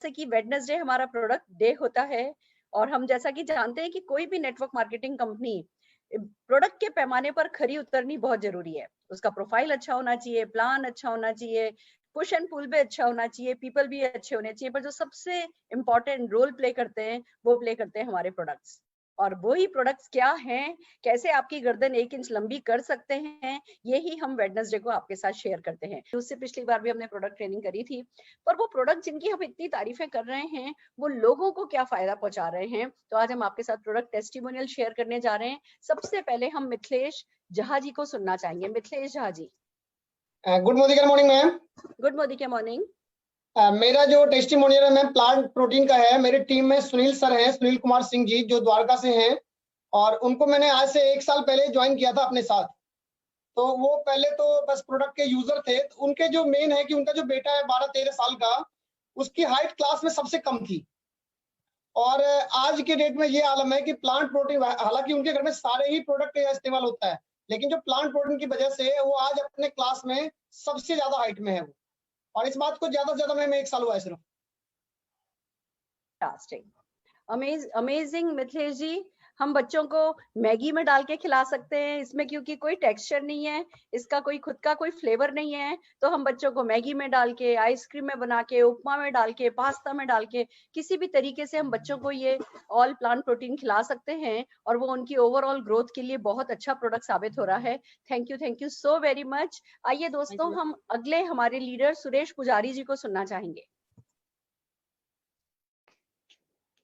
जैसे कि वेडनेसडे हमारा प्रोडक्ट डे होता है और हम जैसा कि जानते हैं कि कोई भी नेटवर्क मार्केटिंग कंपनी प्रोडक्ट के पैमाने पर खरी उतरनी बहुत जरूरी है। उसका प्रोफाइल अच्छा होना चाहिए, प्लान अच्छा होना चाहिए, पुश एंड पुल भी अच्छा होना चाहिए, पीपल भी अच्छे होने चाहिए, पर जो सबसे इम्पोर्टेंट रोल प्ले करते हैं वो प्ले करते हैं हमारे प्रोडक्ट्स। और वही प्रोडक्ट्स क्या हैं, कैसे आपकी गर्दन 1 इंच लंबी कर सकते हैं, यही हम वेडनेसडे को आपके साथ शेयर करते हैं। उससे पिछली बार भी हमने प्रोडक्ट ट्रेनिंग करी थी, पर वो प्रोडक्ट जिनकी हम इतनी तारीफें कर रहे हैं, वो लोगों को क्या फायदा पहुंचा रहे हैं। तो आज हम आपके साथ प्रोडक्ट टेस्टिमोनियल शेयर करने जा रहे हैं। सबसे पहले हम मिथिलेश झा जी को सुनना चाहेंगे। Mithilesh Jha ji. Good morning ma'am. Good morning. मेरा जो टेस्टिमोनियल है मैम प्लांट प्रोटीन का है। मेरी टीम में सुनील सर हैं, सुनील कुमार सिंह जी, जो द्वारका से हैं, और उनको मैंने आज से 1 साल पहले ज्वाइन किया था अपने साथ। तो वो पहले तो बस प्रोडक्ट के यूजर थे। तो उनके जो मेन है कि उनका जो बेटा है 12-13 साल का, उसकी हाइट क्लास में सबसे कम थी। और आज के डेट में ये आलम है कि प्लांट प्रोटीन, हालांकि उनके घर में सारे ही प्रोडक्ट इस्तेमाल होता है, लेकिन जो प्लांट प्रोटीन की वजह से वो आज अपने क्लास में सबसे ज्यादा हाइट में है वो। और इस बात को ज्यादा से ज्यादा मैं 1 साल हुआ है सिर्फ। अमेजिंग मिथिलेश जी। हम बच्चों को मैगी में डाल के खिला सकते हैं, इसमें क्योंकि कोई टेक्सचर नहीं है, इसका कोई खुद का कोई फ्लेवर नहीं है, तो हम बच्चों को मैगी में डाल के, आइसक्रीम में बना के, उपमा में डाल के, पास्ता में डाल के, किसी भी तरीके से हम बच्चों को ये ऑल प्लांट प्रोटीन खिला सकते हैं और वो उनकी ओवरऑल ग्रोथ के लिए बहुत अच्छा प्रोडक्ट साबित हो रहा है। Thank you so very much. आइए दोस्तों, हम अगले हमारे लीडर सुरेश पुजारी जी को सुनना चाहेंगे।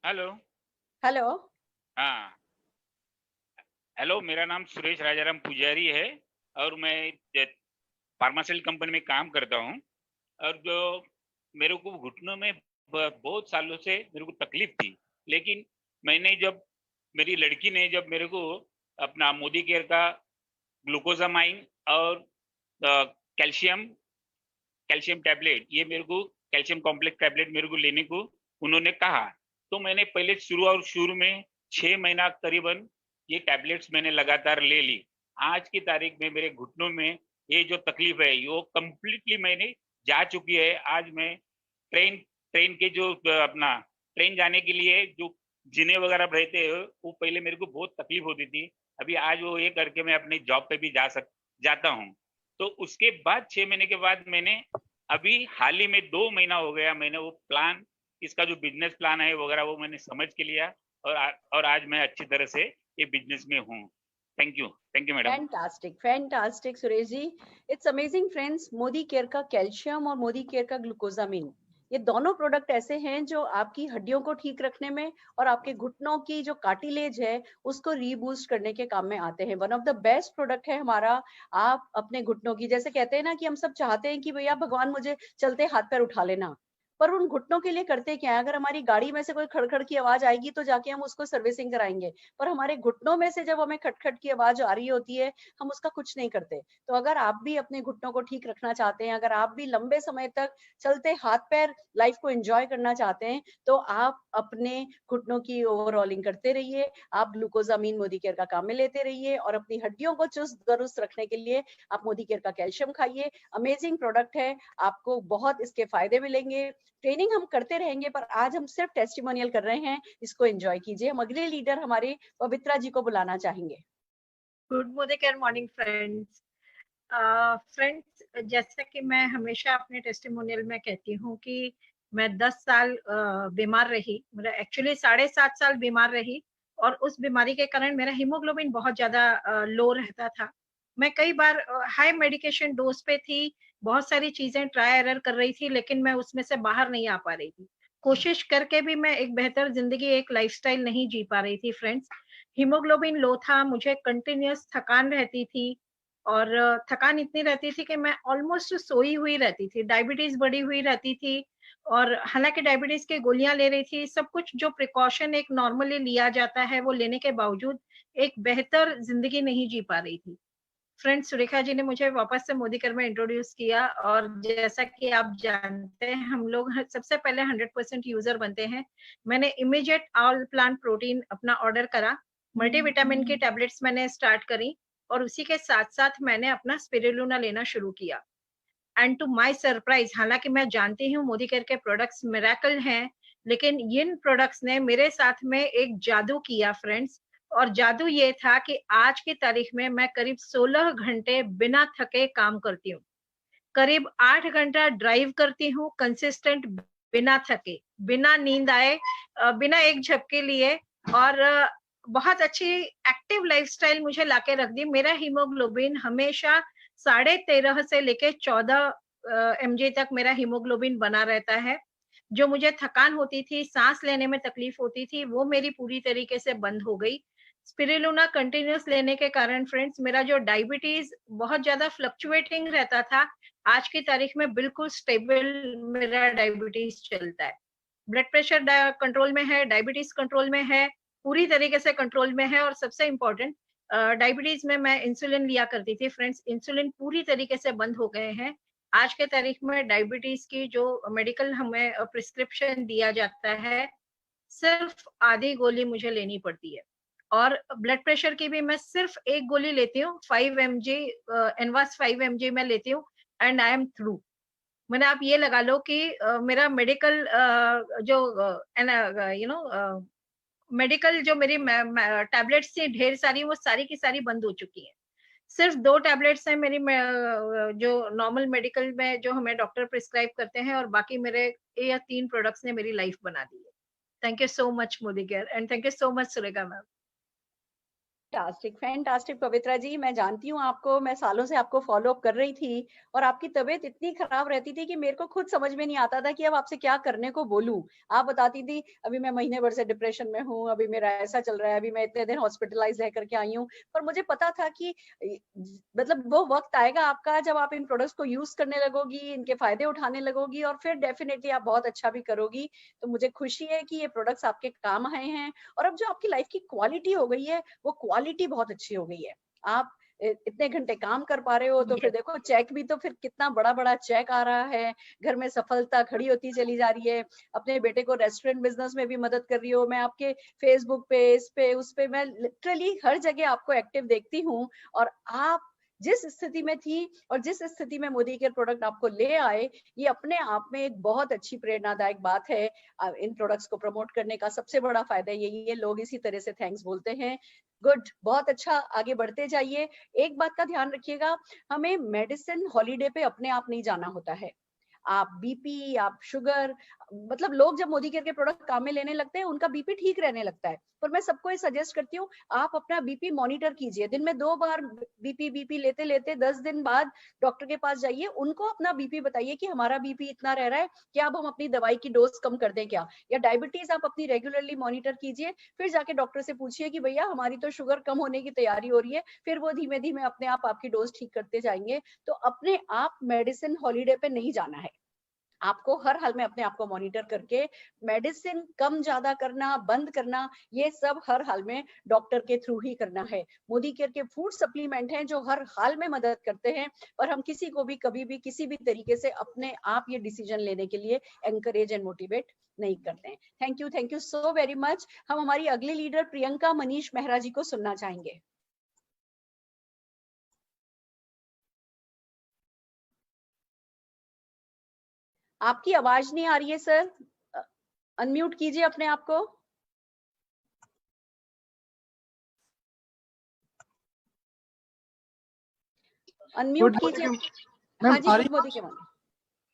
हेलो। हाँ, हेलो, मेरा नाम सुरेश राजाराम पुजारी है और मैं फार्मास्यूटिकल कंपनी में काम करता हूँ। और जो मेरे को घुटनों में बहुत सालों से मेरे को तकलीफ थी, लेकिन मैंने जब मेरी लड़की ने जब मेरे को अपना मोदी केयर का ग्लूकोजामाइन और कैल्शियम टैबलेट, ये मेरे को कैल्शियम कॉम्प्लेक्स टैबलेट मेरे को लेने को उन्होंने कहा, तो मैंने पहले शुरू में 6 महीना करीबन ये टैबलेट्स मैंने लगातार ले ली। आज की तारीख में मेरे घुटनों में ये जो तकलीफ है वो कंप्लीटली मैंने जा चुकी है। आज मैं ट्रेन के जो अपना ट्रेन जाने के लिए जो जीने वगैरह रहते हैं, वो पहले मेरे को बहुत तकलीफ होती थी, अभी आज वो ये करके मैं अपनी जॉब पे भी जाता हूँ। तो उसके बाद 6 महीने के बाद मैंने अभी हाल ही में 2 महीना हो गया, मैंने वो प्लान, इसका जो बिजनेस प्लान है वगैरह वो मैंने समझ के लिया और आज मैं अच्छी तरह से ये बिजनेस में हूँ। Thank you madam. Fantastic Suresh ji. It's amazing friends. Modi care का कैल्शियम और मोदी केयर का ग्लूकोजामिन, ये दोनों प्रोडक्ट ऐसे हैं जो आपकी हड्डियों को ठीक रखने में और आपके घुटनों की जो कार्टिलेज है उसको रीबूस्ट करने के काम में आते हैं। One of the best product है हमारा। आप अपने घुटनों की, जैसे कहते हैं ना कि हम सब चाहते हैं कि भैया भगवान मुझे चलते हाथ पैर उठा लेना, पर उन घुटनों के लिए करते क्या है? अगर हमारी गाड़ी में से कोई खड़खड़ की आवाज आएगी तो जाके हम उसको सर्विसिंग कराएंगे, पर हमारे घुटनों में से जब हमें खटखट की आवाज आ रही होती है हम उसका कुछ नहीं करते। तो अगर आप भी अपने घुटनों को ठीक रखना चाहते हैं, अगर आप भी लंबे समय तक चलते हाथ पैर लाइफ को एंजॉय करना चाहते हैं, तो आप अपने घुटनों की ओवरऑलिंग करते रहिए, आप ग्लूकोजामिन मोदी केयर का काम में लेते रहिए और अपनी हड्डियों को चुस्त दुरुस्त रखने के लिए आप मोदी केयर का कैल्शियम खाइए। अमेजिंग प्रोडक्ट है, आपको बहुत इसके फायदे मिलेंगे। ट्रेनिंग हम करते रहेंगे, पर आज हम सिर्फ टेस्टिमोनियल कर रहे हैं, इसको एंजॉय कीजिए। हम अगले लीडर हमारे पवित्रा जी को बुलाना चाहेंगे। Good morning friends. फ्रेंड्स, जैसा कि मैं हमेशा अपने टेस्टिमोनियल में कहती हूँ कि मैं 10 साल बीमार रही, मेरा एक्चुअली 7.5 साल बीमार रही, और उस बीमारी के कारण मेरा हीमोग्लोबिन बहुत ज्यादा लो रहता था। मैं कई बार हाई मेडिकेशन डोज पे थी, बहुत सारी चीजें ट्राई एरर कर रही थी, लेकिन मैं उसमें से बाहर नहीं आ पा रही थी। कोशिश करके भी मैं एक बेहतर जिंदगी, एक लाइफस्टाइल नहीं जी पा रही थी फ्रेंड्स। हीमोग्लोबिन लो था, मुझे कंटिन्यूअस थकान रहती थी, और थकान इतनी रहती थी कि मैं ऑलमोस्ट सोई हुई रहती थी, डायबिटीज बढ़ी हुई रहती थी, और हालांकि डायबिटीज की गोलियां ले रही थी, सब कुछ जो प्रिकॉशन एक नॉर्मली लिया जाता है वो लेने के बावजूद एक बेहतर जिंदगी नहीं जी पा रही थी। फ्रेंड्स, सुरेखा जी ने मुझे वापस से मोदी केयर में इंट्रोड्यूस किया, और जैसा कि आप जानते हैं हम लोग सबसे पहले 100% यूजर बनते हैं। मैंने इमीडिएट ऑल प्लांट प्रोटीन अपना ऑर्डर करा, मल्टीविटामिन की टैबलेट्स मैंने स्टार्ट करी, और उसी के साथ साथ मैंने अपना स्पिरुलिना लेना शुरू किया। एंड टू माय सरप्राइज, हालांकि मैं जानती हूँ मोदी केयर के प्रोडक्ट्स मिरेकल हैं, लेकिन इन प्रोडक्ट्स ने मेरे साथ में एक जादू किया फ्रेंड्स। और जादू ये था कि आज की तारीख में मैं करीब 16 घंटे बिना थके काम करती हूँ, करीब 8 घंटा ड्राइव करती हूँ कंसिस्टेंट, बिना थके, बिना नींद आए, बिना एक झपके लिए, और बहुत अच्छी एक्टिव लाइफस्टाइल मुझे लाके रख दी। मेरा हीमोग्लोबिन हमेशा 13.5 से लेके 14 mg तक मेरा हीमोग्लोबिन बना रहता है। जो मुझे थकान होती थी, सांस लेने में तकलीफ होती थी, वो मेरी पूरी तरीके से बंद हो गई। स्पिरुलिना कंटिन्यूस लेने के कारण फ्रेंड्स मेरा जो डायबिटीज बहुत ज्यादा फ्लक्चुएटिंग रहता था, आज की तारीख में बिल्कुल स्टेबल मेरा डायबिटीज चलता है। ब्लड प्रेशर कंट्रोल में है, डायबिटीज कंट्रोल में है, पूरी तरीके से कंट्रोल में है। और सबसे इम्पोर्टेंट, डायबिटीज में मैं इंसुलिन लिया करती थी फ्रेंड्स, इंसुलिन पूरी तरीके से बंद हो गए हैं। आज के तारीख में डायबिटीज की जो मेडिकल हमें प्रिस्क्रिप्शन दिया जाता है, सिर्फ आधी गोली मुझे लेनी पड़ती है। और ब्लड प्रेशर की भी मैं सिर्फ एक गोली लेती हूँ, 5 mg, एनवास 5 mg मैं लेती हूँ, एंड आई एम थ्रू। मैंने आप ये लगा लो कि मेरा मेडिकल जो मेडिकल जो मेरी टैबलेट्स थी ढेर सारी, वो सारी की सारी बंद हो चुकी हैं। सिर्फ 2 टैबलेट्स हैं मेरी जो नॉर्मल मेडिकल में जो हमें डॉक्टर प्रिस्क्राइब करते हैं, और बाकी मेरे 3 प्रोडक्ट्स ने मेरी लाइफ बना दी है। Thank you so much Modicare, and thank you so much Surekha ma'am. Fantastic Pavitra ji, मैं जानती हूँ आपको, मैं सालों से आपको फॉलो अप कर रही थी, और आपकी तबीयत इतनी खराब रहती थी कि मेरे को खुद समझ में नहीं आता था कि अब आपसे क्या करने को बोलूं। आप बताती थी अभी मैं महीने भर से डिप्रेशन में हूँ, अभी मेरा ऐसा चल रहा है, अभी मैं इतने दिन हॉस्पिटलाइज रह करके आई हूँ। पर मुझे पता था कि मतलब वो वक्त आएगा आपका जब आप इन प्रोडक्ट्स को यूज करने लगोगी, इनके फायदे उठाने लगोगी, और फिर डेफिनेटली आप बहुत अच्छा भी करोगी। तो मुझे खुशी है कि ये प्रोडक्ट्स आपके काम आए हैं, और अब जो आपकी लाइफ की क्वालिटी हो गई है, वो क्वालिटी बहुत अच्छी हो गई है। आप इतने घंटे काम कर पा रहे हो, तो फिर देखो चेक भी तो फिर कितना बड़ा बड़ा चेक आ रहा है, घर में सफलता खड़ी होती चली जा रही है। अपने बेटे को रेस्टोरेंट बिजनेस में भी मदद कर रही हो, मैं आपके फेसबुक पे, इस पे, उस पे, मैं लिटरली हर जगह आपको एक्टिव देखती हूँ। और आप जिस स्थिति में थी और जिस स्थिति में मोदी केयर प्रोडक्ट आपको ले आए, ये अपने आप में एक बहुत अच्छी प्रेरणादायक बात है। इन प्रोडक्ट्स को प्रमोट करने का सबसे बड़ा फायदा यही है, लोग इसी तरह से थैंक्स बोलते हैं। गुड, बहुत अच्छा, आगे बढ़ते जाइए। एक बात का ध्यान रखिएगा, हमें मेडिसिन हॉलीडे पे अपने आप नहीं जाना होता है। आप बीपी, आप शुगर, मतलब लोग जब मोदी केयर के प्रोडक्ट काम में लेने लगते हैं, उनका बीपी ठीक रहने लगता है। पर मैं सबको ये सजेस्ट करती हूँ, आप अपना बीपी मॉनिटर कीजिए। दिन में 2 बार बीपी लेते लेते 10 दिन बाद डॉक्टर के पास जाइए, उनको अपना बीपी बताइए कि हमारा बीपी इतना रह रहा है, क्या अब हम अपनी दवाई की डोज कम कर दें क्या। या डायबिटीज आप अपनी रेगुलरली मॉनिटर कीजिए, फिर जाके डॉक्टर से पूछिए कि भैया हमारी तो शुगर कम होने की तैयारी हो रही है, फिर वो धीमे धीमे अपने आप आपकी डोज ठीक करते जाएंगे। तो अपने आप मेडिसिन हॉलीडे पे नहीं जाना है, आपको हर हाल में अपने आप को मॉनिटर करके मेडिसिन कम ज्यादा करना, बंद करना, ये सब हर हाल में डॉक्टर के थ्रू ही करना है। मोदी केयर के फूड सप्लीमेंट हैं जो हर हाल में मदद करते हैं, और हम किसी को भी कभी भी किसी भी तरीके से अपने आप ये डिसीजन लेने के लिए एनकरेज एंड मोटिवेट नहीं करते हैं। Thank you so very much. हम हमारी अगली लीडर प्रियंका मनीष मेहरा जी को सुनना चाहेंगे। आपकी आवाज नहीं आ रही है सर, अनम्यूट कीजिए अपने आप को। अनम्यूट कीजिए। हाँ जी,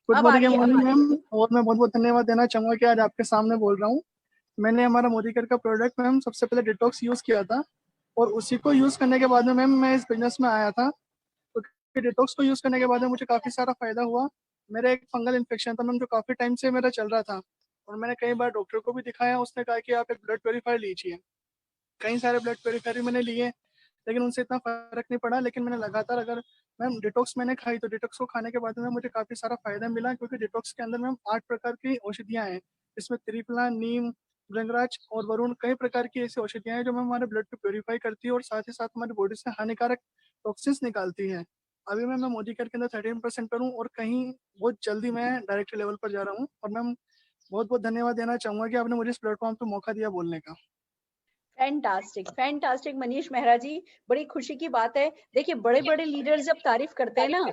गुड मॉर्निंग मैम। और मैं बहुत बहुत धन्यवाद देना चाहूंगा कि आज आपके सामने बोल रहा हूँ। मैंने हमारा मोदी केयर का प्रोडक्ट मैम सबसे पहले डिटॉक्स यूज किया था, और उसी को यूज करने के बाद में मैम मैं इस बिजनेस में आया था। तो डिटॉक्स को यूज करने के बाद में मुझे काफी सारा फायदा हुआ। मेरा एक फंगल इन्फेक्शन था मैम, जो काफी टाइम से मेरा चल रहा था, और मैंने कई बार डॉक्टर को भी दिखाया, उसने कहा कि आप एक ब्लड प्योरीफायर लीजिए। कई सारे ब्लड प्योरीफायर मैंने लिए, लेकिन उनसे इतना फर्क नहीं पड़ा। लेकिन मैंने लगातार अगर मैम डिटॉक्स मैंने खाई, तो डिटॉक्स को खाने के बाद में मुझे काफी सारा फायदा मिला, क्योंकि डिटॉक्स के अंदर मैम 8 प्रकार की औषधियां हैं। इसमें त्रिफला, नीम, भृंगराज और वरुण, कई प्रकार की ऐसी औषधियां हैं जो मैम हमारे ब्लड को प्योरीफाई करती है, और साथ ही साथ हमारी बॉडी से हानिकारक टॉक्सिन्स निकालती है। अभी मैं मोदी केयर के अंदर 13% पर हूँ, और कहीं बहुत जल्दी मैं डायरेक्टर लेवल पर जा रहा हूँ। और मैम बहुत बहुत धन्यवाद देना चाहूंगा कि आपने मुझे इस प्लेटफॉर्म पर मौका दिया बोलने का। फैंटास्टिक मनीष मेहरा जी, बड़ी खुशी की बात है। देखिए, बड़े बड़े लीडर्स जब तारीफ करते हैं ना,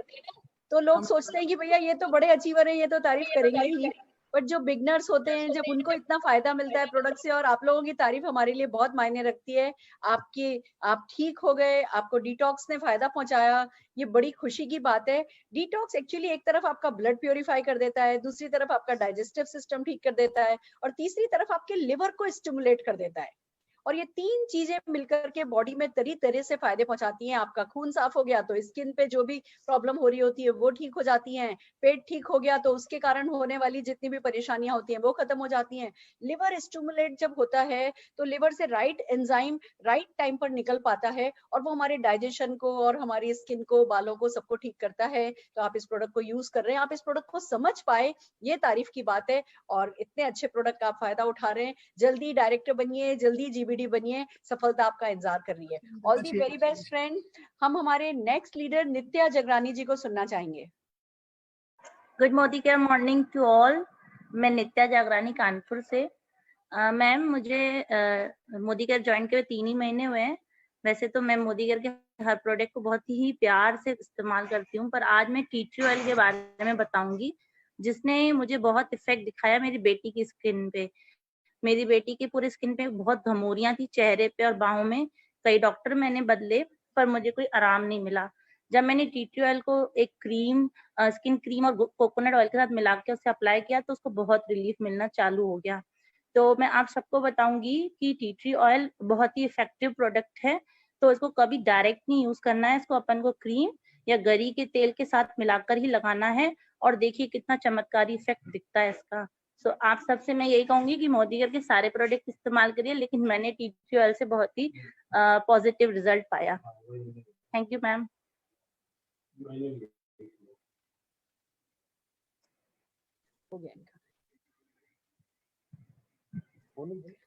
तो लोग सोचते हैं कि भैया ये तो बड़े अचीवर है, ये तो तारीफ करेंगे ही, बट जो बिगनर्स होते हैं जब उनको इतना फायदा मिलता है प्रोडक्ट से, और आप लोगों की तारीफ हमारे लिए बहुत मायने रखती है। आप ठीक हो गए, आपको डिटॉक्स ने फायदा पहुंचाया, ये बड़ी खुशी की बात है। डिटॉक्स एक्चुअली एक तरफ आपका ब्लड प्योरीफाई कर देता है, दूसरी तरफ आपका डाइजेस्टिव सिस्टम ठीक कर देता है, और तीसरी तरफ आपके लिवर को स्टिमुलेट कर देता है। और ये तीन चीजें मिलकर के बॉडी में तरह तरह से फायदे पहुंचाती हैं। आपका खून साफ हो गया तो स्किन पे जो भी प्रॉब्लम हो रही होती है वो ठीक हो जाती हैं। पेट ठीक हो गया तो उसके कारण होने वाली जितनी भी परेशानियां होती हैं वो खत्म हो जाती हैं। लिवर स्टिमुलेट जब होता है तो लिवर से राइट एंजाइम राइट टाइम पर निकल पाता है, और वो हमारे डाइजेशन को और हमारी स्किन को, बालों को, सबको ठीक करता है। तो आप इस प्रोडक्ट को यूज कर रहे हैं, आप इस प्रोडक्ट को समझ पाए, ये तारीफ की बात है। और इतने अच्छे प्रोडक्ट का आप फायदा उठा रहे हैं। जल्दी डायरेक्टर बनिए, जल्दी जीबीडी बनिए, सफलता आपका इंतजार कर रही है। All the very best friend. हम हमारे नेक्स्ट लीडर नित्या जगरानी जी को सुनना चाहेंगे। Good Modi care morning to all. मैं नित्या जागरानी कानपुर से। मैम मुझे मोदी केयर ज्वाइन करे 3 ही महीने हुए हैं। वैसे तो मैं मोदी केयर के हर प्रोडक्ट को बहुत ही प्यार से इस्तेमाल करती हूँ, पर आज मैं टी ट्री ऑयल के बारे में बताऊंगी, जिसने मुझे बहुत इफेक्ट दिखाया मेरी बेटी की स्किन पे। मेरी बेटी की पूरी स्किन पे बहुत घमोरियां थी, चेहरे पे और बाहों में। कई डॉक्टर मैंने बदले पर मुझे कोई आराम नहीं मिला। जब मैंने टी ट्री ऑयल को एक क्रीम, स्किन क्रीम और कोकोनट ऑयल के साथ मिला के उसे अप्लाई किया तो उसको बहुत रिलीफ मिलना चालू हो गया। तो मैं आप सबको बताऊंगी कि टी ट्री ऑयल बहुत ही इफेक्टिव प्रोडक्ट है, तो इसको कभी डायरेक्ट नहीं यूज करना है। इसको अपन को क्रीम या गरी के तेल के साथ मिलाकर ही लगाना है, और देखिए कितना चमत्कारी इफेक्ट दिखता है इसका। सो आप सबसे मैं यही कहूंगी कि मोदी केयर के सारे प्रोडक्ट इस्तेमाल करिए, लेकिन मैंने टी ट्री ऑयल से बहुत ही पॉजिटिव रिजल्ट पाया। Thank you ma'am.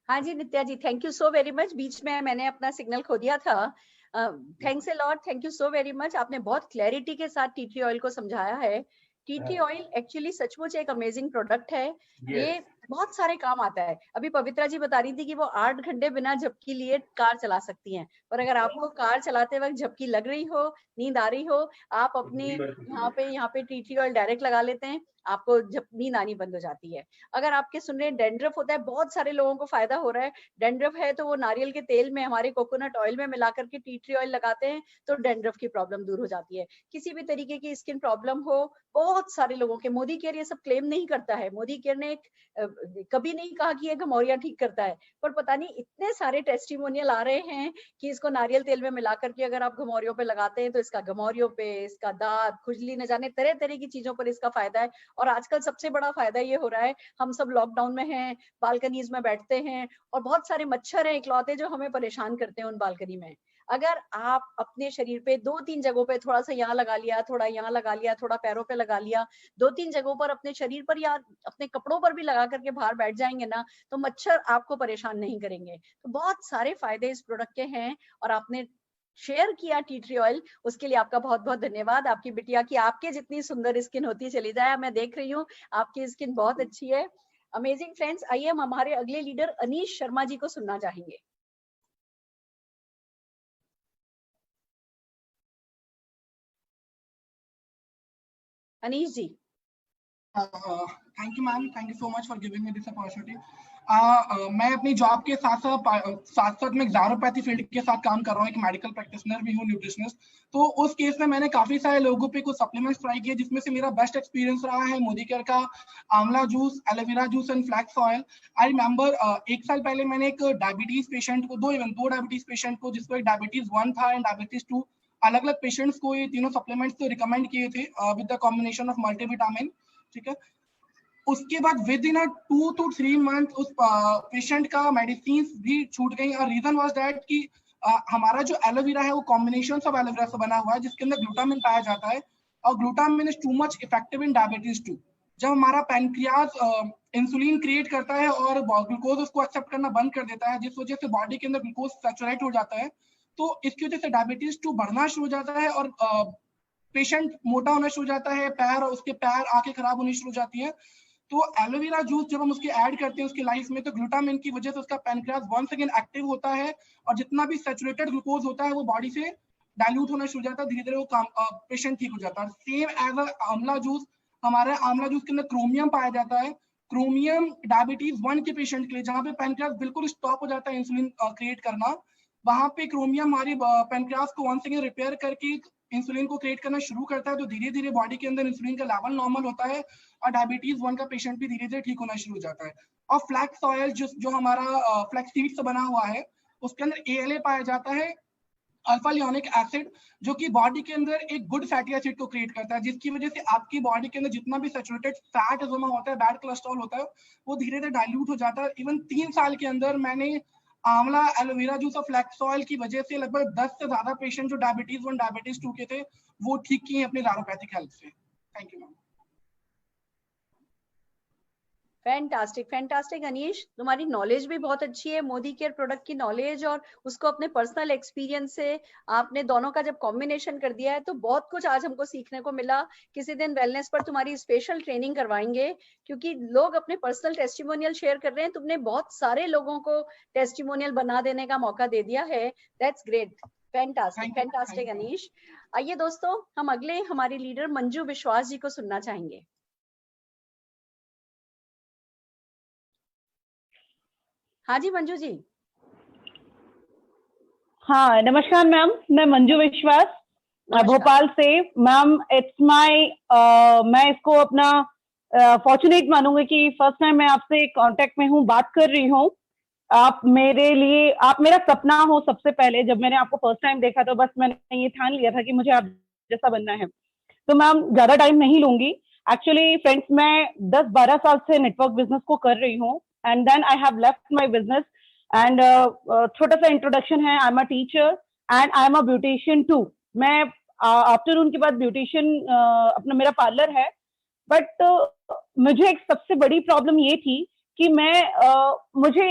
हाँ जी Nitya ji, thank you so very much. बीच में मैंने अपना सिग्नल खो दिया था। Thanks a lot, thank you so very much. आपने बहुत क्लैरिटी के साथ टी ट्री ऑयल को समझाया है। टी ट्री ऑयल एक्चुअली सचमुच एक अमेजिंग प्रोडक्ट है। ये बहुत सारे काम आता है। अभी पवित्रा जी बता रही थी कि वो 8 घंटे बिना झपकी लिए कार चला सकती हैं, पर अगर आपको कार चलाते वक्त झपकी लग रही हो, नींद आ रही हो, आप अपनी यहाँ पे टी ट्री ऑयल डायरेक्ट लगा लेते हैं, आपको जब नींद आनी बंद हो जाती है। अगर आपके सुन रहे डेंड्रफ होता है, बहुत सारे लोगों को फायदा हो रहा है। डेंड्रफ है तो वो नारियल के तेल में, हमारे कोकोनट ऑयल में मिला करके टी ट्री ऑयल लगाते हैं तो डेंड्रफ की प्रॉब्लम दूर हो जाती है। किसी भी तरीके की स्किन प्रॉब्लम हो, बहुत सारे लोगों के, मोदी केयर ये सब क्लेम नहीं करता है। मोदी केयर ने कभी नहीं कहा कि ये घमौरियां ठीक करता है, पर पता नहीं इतने सारे टेस्टिमोनियल आ रहे हैं कि इसको नारियल तेल में मिला करके अगर आप घमौरियों पे लगाते हैं तो इसका घमौरियों पे, इसका दांत, खुजली, न जाने तरह तरह की चीजों पर इसका फायदा है। और आजकल सबसे बड़ा फायदा ये हो रहा है, हम सब लॉकडाउन में हैं, बालकनीज में बैठते हैं और बहुत सारे मच्छर हैं इकलौते जो हमें परेशान करते हैं उन बालकनी में। अगर आप अपने शरीर पे 2-3 जगहों पे थोड़ा सा यहाँ लगा लिया, थोड़ा यहाँ लगा लिया, थोड़ा पैरों पे लगा लिया, 2-3 जगहों पर अपने शरीर पर या अपने कपड़ों पर भी लगा करके बाहर बैठ जाएंगे ना, तो मच्छर आपको परेशान नहीं करेंगे। तो बहुत सारे फायदे इस प्रोडक्ट के हैं, और आपने शेयर किया टी ट्री ऑयल, उसके लिए आपका बहुत बहुत धन्यवाद। आपकी बिटिया की आपके जितनी सुंदर स्किन होती चली जाए, मैं देख रही हूँ आपकी स्किन बहुत अच्छी है। अमेजिंग फ्रेंड्स, आइए हम हमारे अगले लीडर अनीश शर्मा जी को सुनना चाहेंगे। Anish ji. Thank you ma'am, thank you so much for giving me this opportunity. मैं अपनी जॉब के साथ साथ मैं एक्सारोपैथी फील्ड के साथ काम कर रहा हूँ, एक मेडिकल प्रैक्टिशनर भी हूँ, न्यूट्रिशनिस्ट। तो उस केस में मैंने काफी सारे लोगों पे कुछ सप्लीमेंट्स ट्राई किए, जिसमें से मेरा बेस्ट एक्सपीरियंस रहा है मोदी केयर का आंवला juice, aloe vera juice and flax oil. I remember 1 साल पहले मैंने एक डायबिटीज पेशेंट को, दो डायबिटीज पेशेंट को, जिसको एक डायबिटीज 1 था एंड डायबिटीज 2, अलग अलग पेशेंट्स को ये तीनों सप्लीमेंट्स तो रिकमेंड किए थे with the combination of multivitamin. ठीक है, उसके बाद विद इन 2 to 3 मंथ उस पेशेंट का मेडिसिन भी छूट गई। और रीजन वाज दैट कि हमारा जो एलोवेरा है वो कॉम्बिनेशन ऑफ एलोवेरा से बना हुआ है, जिसके अंदर ग्लूटामिन पाया जाता है, और glutamine is too much effective in diabetes 2। जब हमारा पैनक्रियाज इंसुलिन क्रिएट करता है और ग्लूकोज उसको एक्सेप्ट करना बंद कर देता है, जिस वजह से बॉडी के अंदर ग्लूकोज सैचुरेट हो जाता है, तो इसकी वजह से डायबिटीज 2 बढ़ना शुरू हो जाता है और पेशेंट मोटा होना शुरू हो जाता है, पैर और उसके पैर आंखें खराब होनी शुरू हो जाती है। तो एलोवेरा जूस जब हम उसके ऐड करते हैं उसकी लाइफ में, तो ग्लूटामिन की वजह से उसका पैनक्रियाज वंस अगेन एक्टिव होता है, और जितना भी सैचुरेटेड ग्लूकोज होता है वो बॉडी से डाइल्यूट होना शुरू हो जाता है, धीरे धीरे वो पेशेंट ठीक हो जाता है। सेम एज आंवला जूस, हमारे आंवला जूस के अंदर क्रोमियम पाया जाता है। क्रोमियम डायबिटीज 1 के पेशेंट के लिए, जहाँ पे पैनक्रियास बिल्कुल स्टॉप हो जाता है इंसुलिन क्रिएट करना, वहां पे क्रोमियम हमारी पैनक्रियास को वंस अगेन रिपेयर करके इंसुलिन को क्रिएट करना शुरू करता है, तो धीरे धीरे बॉडी के अंदर इंसुलिन का लेवल नॉर्मल होता है और डायबिटीज 1 का पेशेंट भी धीरे धीरे ठीक होना शुरू हो जाता है। और फ्लैक्स ऑयल जो हमारा फ्लैक्स सीड से बना हुआ है, उसके अंदर ALA पाया जाता है, अल्फा लियोनिक एसिड, जो कि बॉडी के अंदर एक गुड फैटी एसिड को क्रिएट करता है, जिसकी वजह से आपकी बॉडी के अंदर जितना भी सैचुरेटेड फैट जमा होता है, बैड कोलेस्ट्रॉल होता है, वो धीरे धीरे डाइल्यूट हो जाता है। इवन 3 साल के अंदर मैंने आंवला, एलोवेरा जूस और फ्लैक्स ऑयल की वजह से लगभग 10 से ज्यादा पेशेंट जो डायबिटीज 1 डायबिटीज 2 के थे, वो ठीक किए अपने एलोपैथिक हेल्प से। Thank you ma'am. Fantastic fantastic Anish, तुम्हारी नॉलेज भी बहुत अच्छी है, मोदी केयर प्रोडक्ट की नॉलेज और उसको अपने पर्सनल एक्सपीरियंस से आपने दोनों का जब कॉम्बिनेशन कर दिया है तो बहुत कुछ आज हमको सीखने को मिला। किसी दिन वेलनेस पर तुम्हारी स्पेशल ट्रेनिंग करवाएंगे, क्योंकि लोग अपने पर्सनल टेस्टिमोनियल शेयर कर रहे हैं, तुमने बहुत सारे लोगों को टेस्टिमोनियल बना देने का मौका दे दिया है। That's great, fantastic fantastic Anish. आइए दोस्तों, हम अगले हमारे लीडर मंजू विश्वास जी को सुनना चाहेंगे। हाँ जी मंजू जी। हाँ नमस्कार मैम, मैं मंजू विश्वास भोपाल से। मैम इट्स माय, मैं इसको अपना फॉर्चुनेट मानूंगी कि फर्स्ट टाइम मैं आपसे कांटेक्ट में हूँ, बात कर रही हूँ। आप मेरे लिए, आप मेरा सपना हो। सबसे पहले जब मैंने आपको फर्स्ट टाइम देखा तो बस मैंने ये ठान लिया था कि मुझे आप जैसा बनना है। तो मैम ज्यादा टाइम नहीं लूंगी। एक्चुअली फ्रेंड्स, मैं 10-12 साल से नेटवर्क बिजनेस को कर रही हूँ, and then I have left my business. And छोटा सा इंट्रोडक्शन है, I am a teacher and I am a beautician too. मैं आफ्टरनून के बाद ब्यूटिशियन अपना मेरा पार्लर है। बट मुझे एक सबसे बड़ी प्रॉब्लम ये थी कि मुझे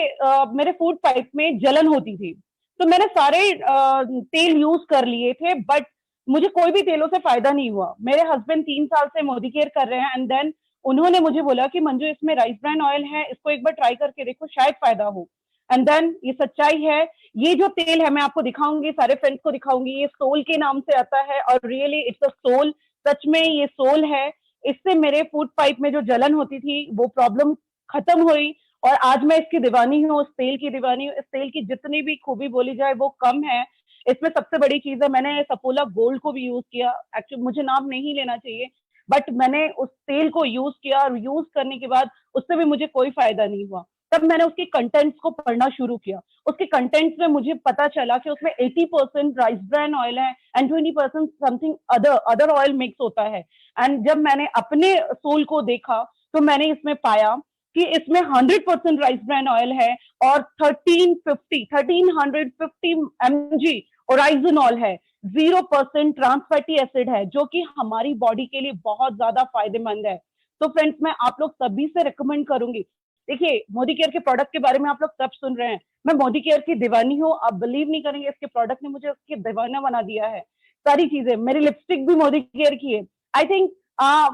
मेरे फूड पाइप में जलन होती थी। तो मैंने सारे तेल यूज कर लिए थे, बट मुझे कोई भी तेलों से फायदा नहीं हुआ। मेरे हस्बैंड 3 साल से मोदी केयर कर रहे हैं, एंड देन उन्होंने मुझे बोला कि मंजू इसमें राइस ब्रांड ऑयल है, इसको एक बार ट्राई करके देखो, शायद फायदा हो। एंड देन ये सच्चाई है। ये जो तेल है मैं आपको दिखाऊंगी, सारे फ्रेंड्स को दिखाऊंगी। ये सोल के नाम से आता है और रियली इट्स अ सोल, सच में ये सोल है। इससे मेरे फूड पाइप में जो जलन होती थी वो प्रॉब्लम खत्म हुई, और आज मैं इसकी दीवानी हूँ, उस तेल की दीवानी हूँ। इस तेल की जितनी भी खूबी बोली जाए वो कम है। इसमें सबसे बड़ी चीज है, मैंने सफोला गोल्ड को भी यूज किया। एक्चुअली मुझे नाम नहीं लेना चाहिए, बट मैंने उस तेल को यूज किया, और यूज करने के बाद उससे भी मुझे कोई फायदा नहीं हुआ। तब मैंने उसके कंटेंट्स को पढ़ना शुरू किया। उसके कंटेंट्स में मुझे पता चला कि उसमें 80% राइस ब्रांड ऑयल है and 20% something other oil mix होता है। एंड जब मैंने अपने सोल को देखा तो मैंने इसमें पाया कि इसमें 100% राइस ब्रांड ऑयल है और 1350 mg ओराइजनॉल है, 0% ट्रांस फैटी एसिड है, जो कि हमारी बॉडी के लिए बहुत ज्यादा फायदेमंद है। तो फ्रेंड्स, मैं आप लोग सभी से रिकमेंड करूंगी। देखिए, मोदी केयर के प्रोडक्ट के बारे में आप लोग सब सुन रहे हैं, मैं मोदी केयर की दीवानी हूँ। आप बिलीव नहीं करेंगे, इसके प्रोडक्ट ने मुझे उसके दीवाना बना दिया है। सारी चीजें, मेरी लिपस्टिक भी मोदी केयर की है। आई थिंक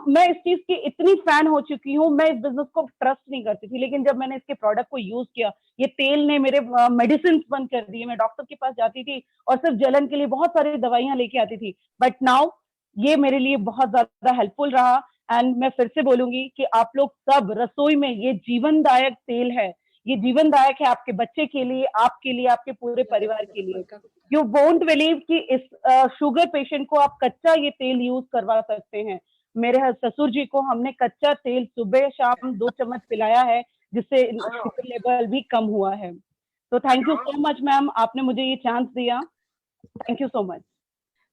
मैं इस चीज की इतनी फैन हो चुकी हूँ। मैं इस बिजनेस को ट्रस्ट नहीं करती थी, लेकिन जब मैंने इसके प्रोडक्ट को यूज किया, ये तेल ने मेरे मेडिसिन बंद कर दिए। मैं डॉक्टर के पास जाती थी और सिर्फ जलन के लिए बहुत सारी दवाइयां लेके आती थी, बट नाउ ये मेरे लिए बहुत ज्यादा हेल्पफुल रहा। एंड मैं फिर से बोलूंगी कि आप लोग सब रसोई में, ये जीवनदायक तेल है, ये जीवनदायक है आपके बच्चे के लिए, आपके लिए, आपके पूरे परिवार के लिए। यू वोंट बिलीव कि इस शुगर पेशेंट को आप कच्चा ये तेल यूज करवा सकते हैं। मेरे ससुर जी को हमने कच्चा तेल सुबह शाम 2 चम्मच पिलाया है, जिससे शुगर लेवल भी कम हुआ है। तो thank you so much ma'am, आपने मुझे ये चांस दिया। Thank you so much.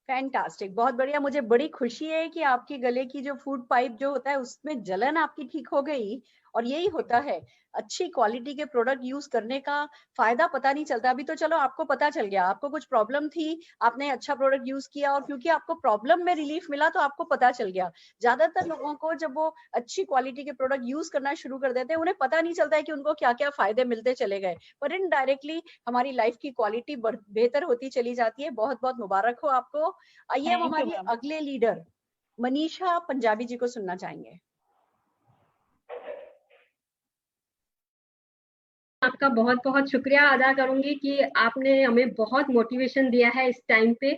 Fantastic, बहुत बढ़िया। मुझे बड़ी खुशी है कि आपके गले की जो फूड पाइप जो होता है उसमें जलन आपकी ठीक हो गई। और यही होता है, अच्छी क्वालिटी के प्रोडक्ट यूज करने का फायदा पता नहीं चलता। अभी तो चलो आपको पता चल गया, आपको कुछ प्रॉब्लम थी, आपने अच्छा प्रोडक्ट यूज किया और क्योंकि आपको प्रॉब्लम में रिलीफ मिला तो आपको पता चल गया। ज्यादातर लोगों को जब वो अच्छी क्वालिटी के प्रोडक्ट यूज करना शुरू कर देते हैं, उन्हें पता नहीं चलता है कि उनको क्या क्या फायदे मिलते चले गए, पर इनडायरेक्टली हमारी लाइफ की क्वालिटी बेहतर होती चली जाती है। बहुत बहुत मुबारक हो आपको। आइए हम हमारी अगले लीडर मनीषा पंजाबी जी को सुनना चाहेंगे। आपका बहुत बहुत शुक्रिया अदा करूंगी कि आपने हमें बहुत मोटिवेशन दिया है इस टाइम पे।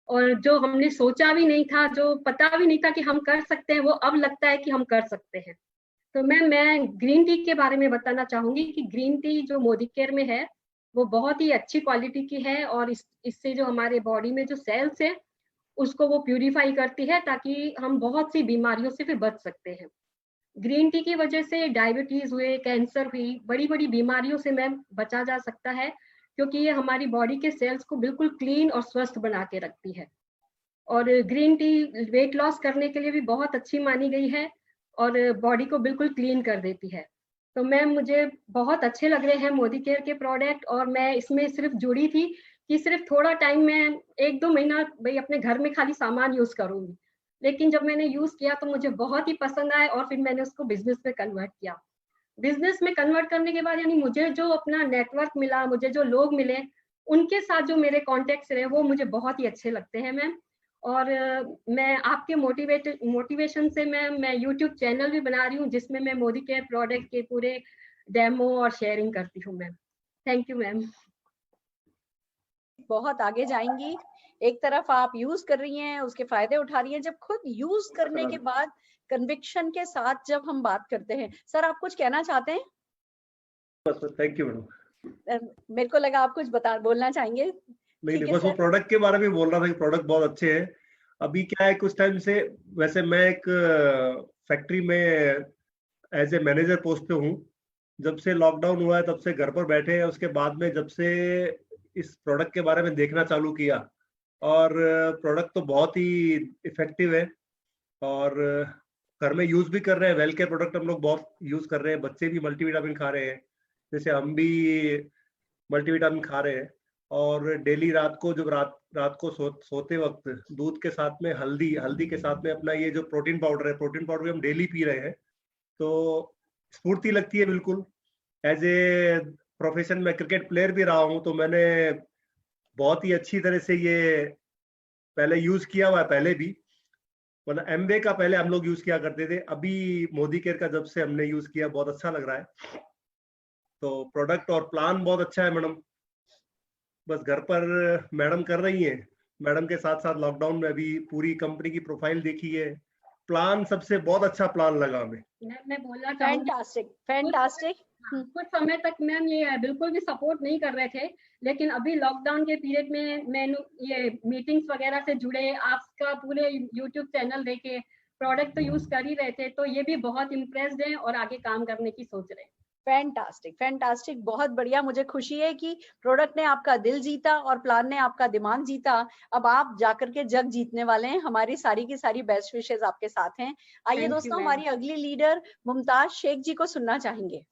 और जो हमने सोचा भी नहीं था, जो पता भी नहीं था कि हम कर सकते हैं, वो अब लगता है कि हम कर सकते हैं। तो मैं ग्रीन टी के बारे में बताना चाहूंगी कि ग्रीन टी जो मोदी केयर में है वो बहुत ही अच्छी क्वालिटी की है, और इससे जो हमारे बॉडी में जो सेल्स है उसको वो प्यूरिफाई करती है, ताकि हम बहुत सी बीमारियों से फिर बच सकते हैं। ग्रीन टी की वजह से डायबिटीज हुए, कैंसर हुई, बड़ी बड़ी बीमारियों से मैम बचा जा सकता है, क्योंकि ये हमारी बॉडी के सेल्स को बिल्कुल क्लीन और स्वस्थ बना के रखती है। और ग्रीन टी वेट लॉस करने के लिए भी बहुत अच्छी मानी गई है और बॉडी को बिल्कुल क्लीन कर देती है। तो मैम मुझे बहुत अच्छे लग रहे हैं मोदी केयर के प्रोडक्ट, और मैं इसमें सिर्फ जुड़ी थी कि सिर्फ थोड़ा टाइम में 1-2 महीना भाई अपने घर में खाली सामान यूज करूंगी, लेकिन जब मैंने यूज किया तो मुझे बहुत ही पसंद आया और फिर मैंने उसको बिजनेस में कन्वर्ट किया। बिजनेस में कन्वर्ट करने के बाद यानी मुझे जो अपना नेटवर्क मिला, मुझे जो लोग मिले, उनके साथ जो मेरे कॉन्टेक्ट्स रहे वो मुझे बहुत ही अच्छे लगते हैं मैम। और मैं आपके मोटिवेशन से मैं यूट्यूब चैनल भी बना रही हूँ जिसमें मैं मोदी केयर प्रोडक्ट के पूरे डेमो और शेयरिंग करती हूँ मैम। Thank you ma'am. बहुत आगे जाएंगी। एक तरफ आप यूज कर रही हैं, उसके फायदे उठा रही हैं, जब खुद यूज करने के बाद कन्विक्शन के साथ जब हम बात करते हैं, सर आप कुछ कहना चाहते हैं? Thank you madam. मेरे को लगा आप कुछ बोलना चाहेंगे। नहीं, बस वो प्रोडक्ट के बारे में बोल रहा था कि प्रोडक्ट बहुत अच्छे हैं। अभी क्या है, कुछ टाइम से वैसे मैं एक फैक्ट्री में एज ए मैनेजर पोस्ट पे हूँ। जब से लॉकडाउन हुआ है तब से घर पर बैठे हैं। उसके बाद में जब से इस प्रोडक्ट के बारे में देखना चालू किया, और प्रोडक्ट तो बहुत ही इफेक्टिव है और घर में यूज भी कर रहे हैं। वेल केयर प्रोडक्ट हम लोग बहुत यूज कर रहे हैं। बच्चे भी मल्टीविटामिन खा रहे हैं, जैसे हम भी मल्टीविटामिन खा रहे हैं। और डेली रात को जब रात को सोते वक्त दूध के साथ में हल्दी के साथ में अपना ये जो प्रोटीन पाउडर हम डेली पी रहे हैं। तो स्फूर्ति लगती है बिल्कुल। एज ए प्रोफेशन में क्रिकेट प्लेयर भी रहा हूँ, तो मैंने बहुत ही अच्छी तरह से ये पहले यूज किया हुआ है। पहले भी मतलब एमवे का पहले हम लोग यूज किया करते थे। अभी मोदी केयर का जब से हमने यूज किया बहुत अच्छा लग रहा है। तो प्रोडक्ट और प्लान बहुत अच्छा है मैडम। बस घर पर मैडम कर रही हैं, मैडम के साथ साथ लॉकडाउन में अभी पूरी कंपनी की प्रोफाइल देखी है। प्लान सबसे बहुत अच्छा प्लान लगा हमें। मैं बोलना चाहूंगी फैंटास्टिक। कुछ समय तक मैम ये बिल्कुल भी सपोर्ट नहीं कर रहे थे, लेकिन अभी लॉकडाउन के पीरियड में मैंने ये मीटिंग्स वगैरह से जुड़े, आपका पूरे यूट्यूब चैनल देखे, प्रोडक्ट तो यूज कर ही रहे थे, तो ये भी बहुत इम्प्रेस्ड हैं और आगे काम करने की सोच रहे हैं। फैंटास्टिक, बहुत बढ़िया। मुझे खुशी है कि प्रोडक्ट ने आपका दिल जीता और प्लान ने आपका दिमाग जीता। अब आप जाकर के जग जीतने वाले हैं। हमारी सारी की सारी बेस्ट विशेस आपके साथ हैं। आइए दोस्तों, हमारी अगली लीडर मुमताज शेख जी को सुनना चाहेंगे।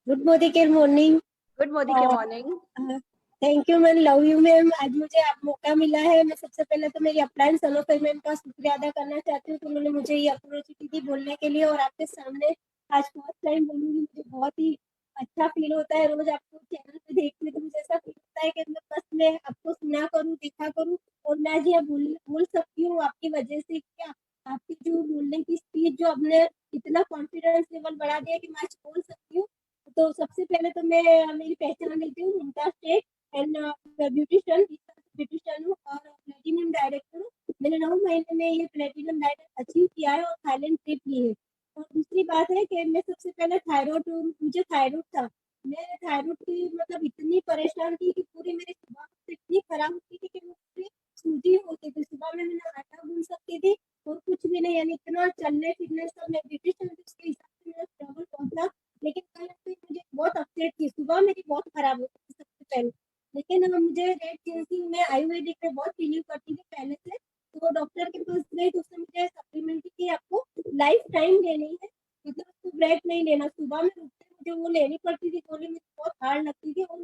Good Modi care morning. Good Modi care morning. Thank you ma'am, love you ma'am. आज मुझे आप मौका मिला है। मैं सबसे पहले तो मेरी अपलाइन सलोफे मैम का शुक्रिया अदा करना चाहती हूँ कि उन्होंने मुझे ये अपॉर्चुनिटी दी बोलने के लिए, और आपके सामने आज फर्स्ट टाइम बोलूंगी। मुझे बहुत ही अच्छा फील होता है। रोज आपको चैनल पे देखने तो मुझे ऐसा फील होता है कि मैं आपको सुना करूँ, देखा करूँ, और मैं आज ये बोल सकती हूँ आपकी वजह से। क्या आपकी जो बोलने की स्पीड, जो आपने इतना कॉन्फिडेंस लेवल बढ़ा दिया कि मैं आज बोल सकती हूँ। तो सबसे पहले तो मैं मेरी पहचान लेती हूँ, मुमताज शेख एंड ब्यूटिशियन हूँ और प्लेटिनम डायरेक्टर हूँ। मैंने 9 महीने में ये प्लेटिनम डायरेक्ट अचीव किया है और थाईलैंड ट्रिप ली है। और दूसरी बात है कि मैं सबसे पहले मुझे थायराइड था। मैं थायराइड की मतलब इतनी परेशान थी कि पूरी मेरी सुबह इतनी खराब होती थी कि मुझे सूजी होती थी। सुबह में मैं आटा गूंद सकती थी और कुछ भी नहीं, यानी इतना चलने फिरने सब। मैं ब्यूटिशियन उसके हिसाब से मेरा स्ट्रगल पहुंचा, लेकिन कहीं ना कहीं मुझे बहुत अपसेट थी। सुबह मेरी बहुत खराब होती थी सबसे पहले, लेकिन मुझे रेड जिंसिंग में आयुर्वेदिक में बहुत फीलिंग करती थी पहले से। तो डॉक्टर के पास गई तो उसने मुझे सप्लीमेंट की आपको लाइफ टाइम लेनी है, मतलब उसको ब्रेक नहीं लेना। सुबह में उठते मुझे वो लेनी पड़ती थी गोली, मुझे बहुत हार्ड लगती थी। और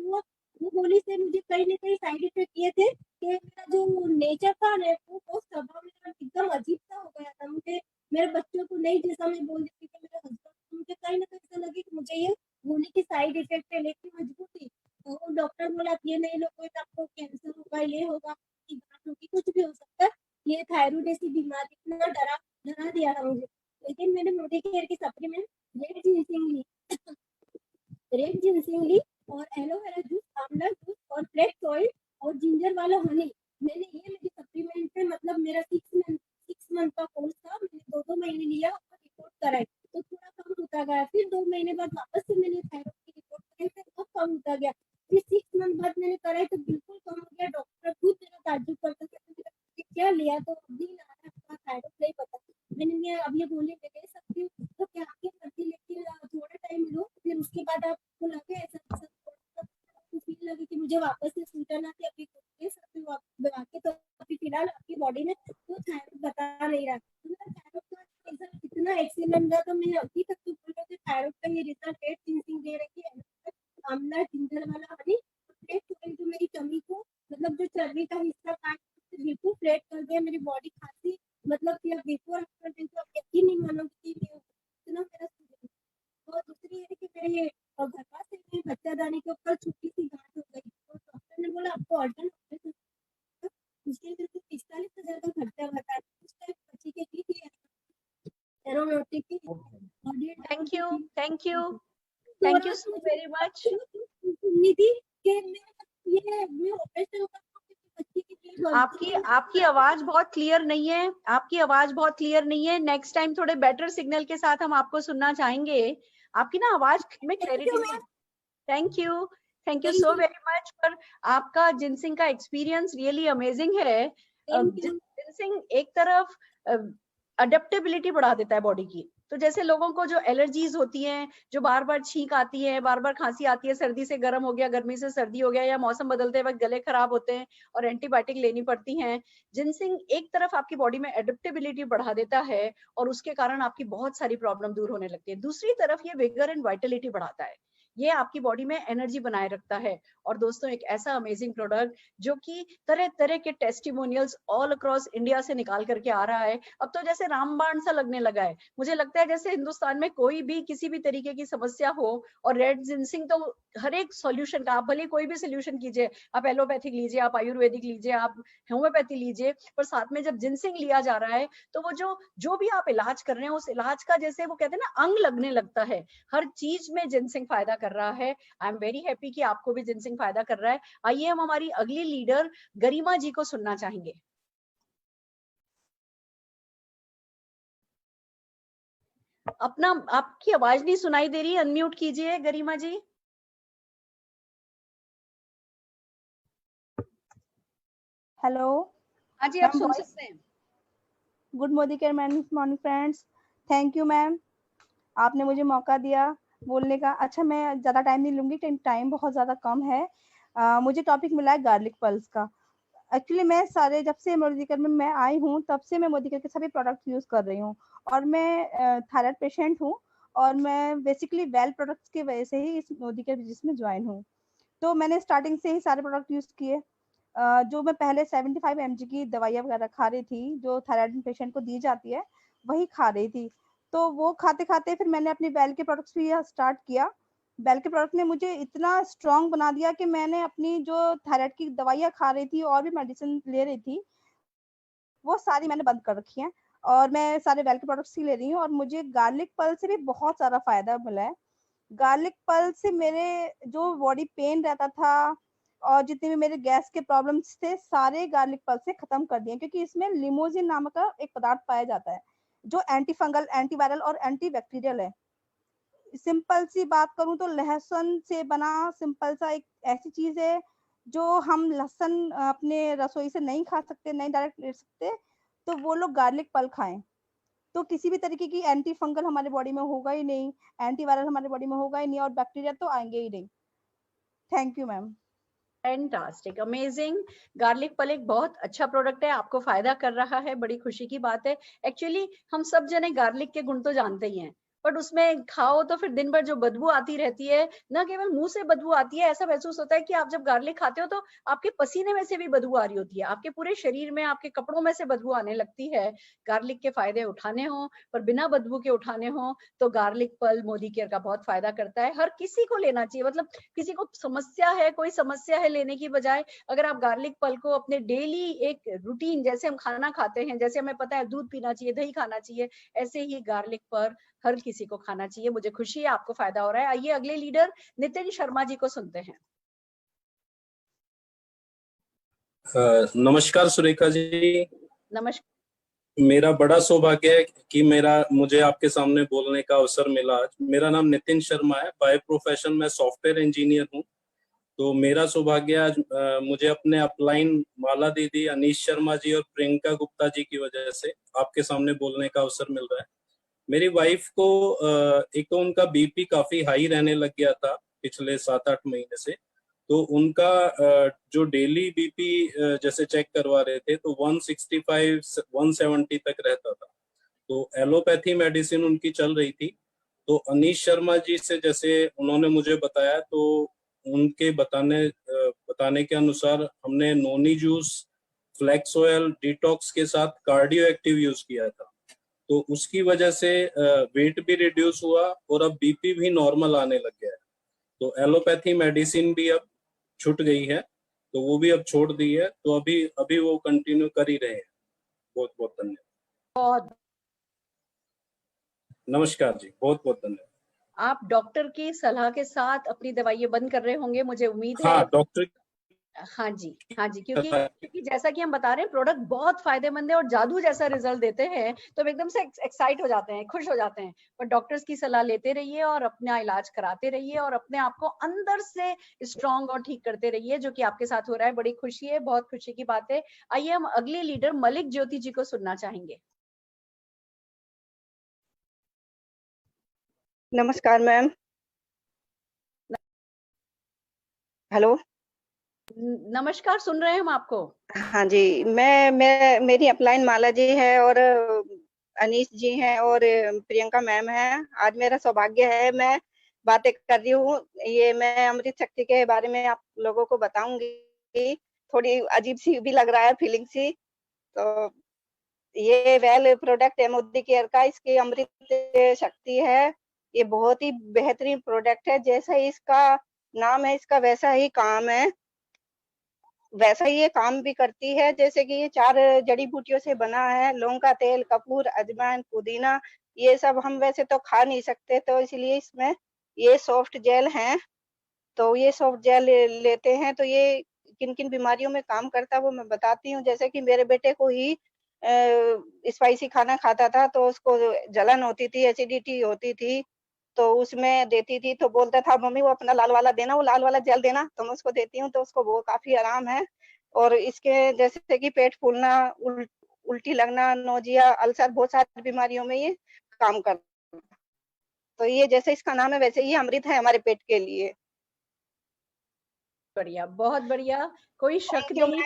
वो गोली से मुझे कहीं ना कहीं साइड इफेक्ट ये थे कि मेरा जो नेचर था ना, वो बहुत स्वभाव मेरा एकदम अजीब सा हो गया था। मुझे मेरे बच्चों को नहीं, जैसा मैं बोल देती थी मेरे हस्बैंड को, मुझे कहीं ना कहीं ऐसा लगे कि मुझे ये गोली की साइड इफेक्ट है, लेकिन मजबूर थी। तो डॉक्टर बोला आप ये नहीं लोगे तो आपको कैंसर होगा, ये होगा, कुछ भी हो सकता है। ये थायराइड ऐसी बीमारी, इतना डरा दिया था मुझे। लेकिन मैंने मोदी केयर की सप्लीमेंट रेड जिंसिंग ली और एलोवेरा जूस, आंवला जूस और फ्लैक्स ऑयल है, फिर 2 महीने बाद वापस से मैंने थायराइड की रिपोर्ट कराई, फिर अब कम होता गया, फिर 6 मंथ बाद मैंने कराई तो बिल्कुल कम हो गया। डॉक्टर खुद मेरा ताज्जुब करता था क्या लिया, तो अभी ला रहा था थायराइड नहीं पता। मैंने अब ये गोली मैं ले सकती हूँ, तो क्या आपकी मर्जी, लेकिन थोड़ा टाइम लो, फिर उसके बाद आपको लगे ऐसा फील लगे कि मुझे वापस से सूजन आती, अभी ले सकती हूँ आप दवा के, तो अभी फिलहाल आपकी बॉडी में तो थायराइड बता नहीं रहा। थायराइड का रिजल्ट इतना एक्सीलेंट था, तो मैं अभी तक तो बोल रही थी थायराइड का ये रिजल्ट रेड जिंसिंग दे रही है, आमला जिंजर वाला हनी जो मेरी टमी को, मतलब जो चर्बी का हिस्सा काट बिल्कुल फ्लैट कर दिया, मेरी बॉडी खासी, मतलब कि बिफोर आफ्टर देखो आप यकीन नहीं मानोगे कि इतना मेरा। और दूसरी है कि मेरे घर पास से बच्चादानी के ऊपर छोटी सी गांठ हो गई, तो डॉक्टर ने बोला आपको अर्जेंट ऑपरेशन, उसके लिए 45,000 का खर्चा बता, उस टाइम बच्ची के लिए एरोनॉटिक की। Thank you so very much. सुननी थी कि मैं ऑपरेशन आपकी आवाज बहुत क्लियर नहीं है, आपकी आवाज बहुत क्लियर नहीं है। नेक्स्ट टाइम थोड़े बेटर सिग्नल के साथ हम आपको सुनना चाहेंगे। आपकी ना आवाज में क्लैरिटी नहीं। Thank you so very much for आपका जिनसिंग का एक्सपीरियंस, रियली अमेजिंग है। जिनसिंग एक तरफ अडेप्टेबिलिटी बढ़ा देता है बॉडी की, तो जैसे लोगों को जो एलर्जीज होती हैं, जो बार बार छींक आती है, बार बार खांसी आती है, सर्दी से गर्म हो गया, गर्मी से सर्दी हो गया, या मौसम बदलते वक्त गले खराब होते हैं और एंटीबायोटिक लेनी पड़ती हैं, जिनसिंग एक तरफ आपकी बॉडी में एडेप्टेबिलिटी बढ़ा देता है और उसके कारण आपकी बहुत सारी प्रॉब्लम दूर होने लगती है। दूसरी तरफ ये विगर एंड वाइटलिटी बढ़ाता है, ये आपकी बॉडी में एनर्जी बनाए रखता है। और दोस्तों एक ऐसा अमेजिंग प्रोडक्ट जो कि तरह तरह के टेस्टिमोनियल्स ऑल अक्रॉस इंडिया से निकाल करके आ रहा है, अब तो जैसे रामबाण सा लगने लगा है। मुझे लगता है जैसे हिंदुस्तान में कोई भी किसी भी तरीके की समस्या हो और रेड जिनसिंग तो हर एक सॉल्यूशन का, आप भले कोई भी सोल्यूशन कीजिए, आप एलोपैथिक लीजिए, आप आयुर्वेदिक लीजिए, आप होम्योपैथी लीजिए, पर साथ में जब जिनसिंग लिया जा रहा है तो वो जो भी आप इलाज कर रहे हैं उस इलाज का, जैसे वो कहते हैं ना, अंग लगने लगता है। हर चीज में जिनसिंग फायदा कर रहा है। आई एम वेरी हैप्पी कि आपको भी जिनसिंग फायदा कर रहा है। आइए हम हमारी अगली लीडर गरिमा जी को सुनना चाहेंगे। आपकी आवाज नहीं सुनाई दे रही, अनम्यूट कीजिए गरिमा जी। हेलो। हाँ जी, आप सुन सकते हैं। Good Modi care morning friends, thank you ma'am, आपने मुझे मौका दिया बोलने का। अच्छा, मैं ज़्यादा टाइम नहीं लूँगी, टाइम बहुत ज़्यादा कम है। मुझे टॉपिक मिला है गार्लिक पल्स का। एक्चुअली मैं जब से मोदी केयर में मैं आई हूँ तब से मैं मोदी केयर के सभी प्रोडक्ट यूज़ कर रही हूँ, और मैं थायराइड पेशेंट हूँ, और मैं बेसिकली वेल प्रोडक्ट्स की वजह से ही इस मोदी केयर बिजनेस में ज्वाइन हूँ। तो मैंने स्टार्टिंग से ही सारे प्रोडक्ट यूज़ किए। जो मैं पहले 75 mg की दवाइयाँ वगैरह खा रही थी, जो थायराइड पेशेंट को दी जाती है, वही खा रही थी। तो वो खाते खाते फिर मैंने अपनी वेल के प्रोडक्ट्स भी स्टार्ट किया। वेल के प्रोडक्ट ने मुझे इतना स्ट्रॉन्ग बना दिया कि मैंने अपनी जो थायराइड की दवाइयाँ खा रही थी और भी मेडिसिन ले रही थी, वो सारी मैंने बंद कर रखी हैं, और मैं सारे वेल के प्रोडक्ट्स ही ले रही हूँ। और मुझे गार्लिक पल्स से भी बहुत सारा फायदा मिला है। गार्लिक पल्स से मेरे जो बॉडी पेन रहता था और जितने भी मेरे गैस के प्रॉब्लम्स थे, सारे गार्लिक पल्स से खत्म कर दिए, क्योंकि इसमें लिमोजिन नामक का एक पदार्थ पाया जाता है जो एंटी फंगल, एंटी वायरल और एंटी बैक्टीरियल है। सिंपल सी बात करूं तो लहसुन से बना सिंपल सा एक ऐसी चीज है जो हम लहसुन अपने रसोई से नहीं खा सकते, नहीं डायरेक्ट ले सकते, तो वो लोग गार्लिक पल्स खाएं तो किसी भी तरीके की एंटी फंगल हमारे बॉडी में होगा ही नहीं, एंटी वायरल हमारे बॉडी में होगा ही नहीं, और बैक्टीरिया तो आएंगे ही नहीं। Thank you ma'am. Fantastic, amazing. Garlic पल एक बहुत अच्छा प्रोडक्ट है, आपको फायदा कर रहा है, बड़ी खुशी की बात है। एक्चुअली हम सब जने गार्लिक के गुण तो जानते ही हैं, बट उसमें खाओ तो फिर दिन भर जो बदबू आती रहती है, न केवल मुंह से बदबू आती है, ऐसा महसूस होता है कि आप जब गार्लिक खाते हो तो आपके पसीने में से भी बदबू आ रही होती है, आपके पूरे शरीर में, आपके कपड़ों में से बदबू आने लगती है। गार्लिक के फायदे उठाने हो पर बिना बदबू के उठाने हो तो गार्लिक पल मोदी केयर का बहुत फायदा करता है। हर किसी को लेना चाहिए, मतलब किसी को समस्या है, कोई समस्या है लेने की बजाय अगर आप गार्लिक पल को अपने डेली एक रूटीन, जैसे हम खाना खाते हैं, जैसे हमें पता है दूध पीना चाहिए, दही खाना चाहिए, ऐसे ही गार्लिक पर हर किसी को खाना चाहिए। मुझे खुशी है आपको फायदा हो रहा है। आइए अगले लीडर नितिन शर्मा जी को सुनते हैं। नमस्कार सुरेखा जी। नमस्कार। मेरा बड़ा सौभाग्य है कि मुझे आपके सामने बोलने का अवसर मिला आज। मेरा नाम नितिन शर्मा है, बाय प्रोफेशन मैं सॉफ्टवेयर इंजीनियर हूँ। तो मेरा सौभाग्य आज मुझे अपने अपलाइन माला दीदी, अनीश शर्मा जी और प्रियंका गुप्ता जी की वजह से आपके सामने बोलने का अवसर मिल रहा है। मेरी वाइफ को एक तो उनका बीपी काफी हाई रहने लग गया था पिछले 7-8 महीने से। तो उनका जो डेली बीपी जैसे चेक करवा रहे थे तो 165-170 तक रहता था। तो एलोपैथी मेडिसिन उनकी चल रही थी। तो अनीश शर्मा जी से जैसे उन्होंने मुझे बताया, तो उनके बताने के अनुसार हमने noni juice, flax oil, detox के साथ कार्डियो एक्टिव यूज किया था। तो उसकी वजह से वेट भी रिड्यूस हुआ और अब बीपी भी नॉर्मल आने लग गया है। तो एलोपैथी मेडिसिन भी अब छूट गई है, तो वो भी अब छोड़ दी है। तो अभी वो कंटिन्यू कर ही रहे हैं। बहुत बहुत धन्यवाद। नमस्कार जी, बहुत बहुत धन्यवाद। आप डॉक्टर की सलाह के साथ अपनी दवाइयाँ बंद कर रहे होंगे, मुझे उम्मीद है। हाँ डॉक्टर, हाँ जी, क्योंकि जैसा कि हम बता रहे हैं, प्रोडक्ट बहुत फायदेमंद है और जादू जैसा रिजल्ट देते हैं, तो हम एकदम से एक्साइट हो जाते हैं, खुश हो जाते हैं। पर डॉक्टर्स की सलाह लेते रहिए और अपना इलाज कराते रहिए और अपने आप को अंदर से स्ट्रॉन्ग और ठीक करते रहिए, जो कि आपके साथ हो रहा है। बड़ी खुशी है, बहुत खुशी की बात है। आइए हम अगले लीडर मलिक ज्योति जी को सुनना चाहेंगे। नमस्कार मैम। हेलो, नमस्कार, सुन रहे हैं हम आपको। हाँ जी, मैं मेरी अपलाइन माला जी है और अनीश जी हैं और प्रियंका मैम है। आज मेरा सौभाग्य है, मैं बातें कर रही हूँ। ये मैं अमृत शक्ति के बारे में आप लोगों को बताऊंगी। थोड़ी अजीब सी भी लग रहा है, फीलिंग सी। तो ये वेल प्रोडक्ट है मोदी केयर का, इसकी अमृत शक्ति है। ये बहुत ही बेहतरीन प्रोडक्ट है। जैसा ही इसका नाम है, इसका वैसा ही काम है, वैसा ही ये काम भी करती है। जैसे कि ये 4 जड़ी बूटियों से बना है। लौंग का तेल, कपूर, अजवाइन, पुदीना, ये सब हम वैसे तो खा नहीं सकते, तो इसलिए इसमें ये सॉफ्ट जेल है। तो ये सॉफ्ट जेल लेते हैं तो ये किन किन बीमारियों में काम करता है वो मैं बताती हूँ। जैसे कि मेरे बेटे को ही स्पाइसी खाना खाता था तो उसको जलन होती थी, एसिडिटी होती थी, तो उसमें देती थी तो बोलता था मम्मी वो अपना लाल वाला देना, वो लाल वाला जेल देना। तो मैं उसको देती हूँ तो उसको वो काफी आराम है। और इसके जैसे कि पेट फूलना, उल्टी लगना, नोजिया, अल्सर, बहुत सारी बीमारियों में ये काम करता है। तो ये जैसे इसका नाम है वैसे ही अमृत है हमारे पेट के लिए। बढ़िया, बहुत बढ़िया, कोई शक नहीं।